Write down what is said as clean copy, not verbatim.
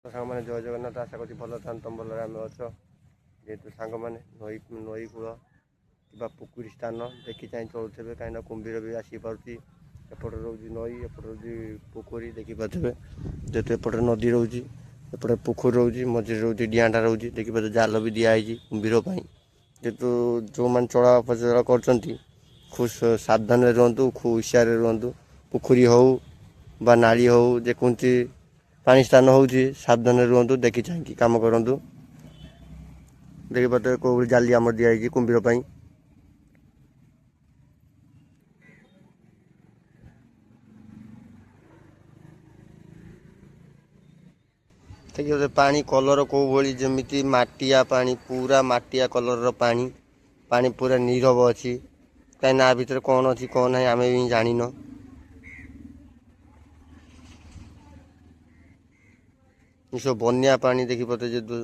ସାଙ୍ଗମାନେ ଜୟ ଜଗନ୍ନାଥ। ଆଶା କରୁଛି ଭଲ ଥାନ୍ତି ତମ ଭଲରେ ଆମେ ଅଛ। ଯେହେତୁ ସାଙ୍ଗମାନେ ନଈ କୂଳ କିମ୍ବା ପୋଖରୀ ସ୍ଥାନ ଦେଖି ଚାହିଁ ଚଳୁଥିବେ, କାହିଁକିନା କୁମ୍ଭୀର ବି ଆସିପାରୁଛି। ଏପଟେ ରହୁଛି ନଈ, ଏପଟେ ରହୁଛି ପୋଖରୀ ଦେଖିପାରୁଥିବେ। ଯେହେତୁ ଏପଟେ ନଦୀ ରହୁଛି, ଏପଟେ ପୋଖରୀ ରହୁଛି, ମଝିରେ ରହୁଛି ଡିଆଁଟା ରହୁଛି ଦେଖିପାରୁଥିବେ। ଜାଲ ବି ଦିଆହେଇଛି କୁମ୍ଭୀର ପାଇଁ। ଯେହେତୁ ଯେଉଁମାନେ ଚଳାପଚଳ କରୁଛନ୍ତି ଖୁବ୍ ସାବଧାନରେ ରୁହନ୍ତୁ, ଖୁବ୍ ହୁସିଆରରେ ରୁହନ୍ତୁ। ପୋଖରୀ ହେଉ ବା ନାଳି ହେଉ, ଯେକୌଣସି ପାଣି ସ୍ଥାନ ହେଉଛି ସାବଧାନରେ ରୁହନ୍ତୁ, ଦେଖି ଚାହିଁକି କାମ କରନ୍ତୁ। ଦେଖିପାରୁଥିବେ କେଉଁଭଳି ଜାଲି ଆମର ଦିଆହେଇଛି କୁମ୍ଭୀର ପାଇଁ। ଦେଖିପାରୁଥିବେ ପାଣି କଲର କେଉଁଭଳି, ଯେମିତି ମାଟିଆ ପାଣି, ପୁରା ମାଟିଆ କଲରର ପାଣି। ପାଣି ପୁରା ନୀରବ ଅଛି, କାହିଁକିନା ଆ ଭିତରେ କ'ଣ ଅଛି କ'ଣ ନାହିଁ ଆମେ ବି ଜାଣିନ। ସବୁ ବନ୍ୟା ପାଣି ଦେଖିପାରୁଥିବେ। ଯେହେତୁ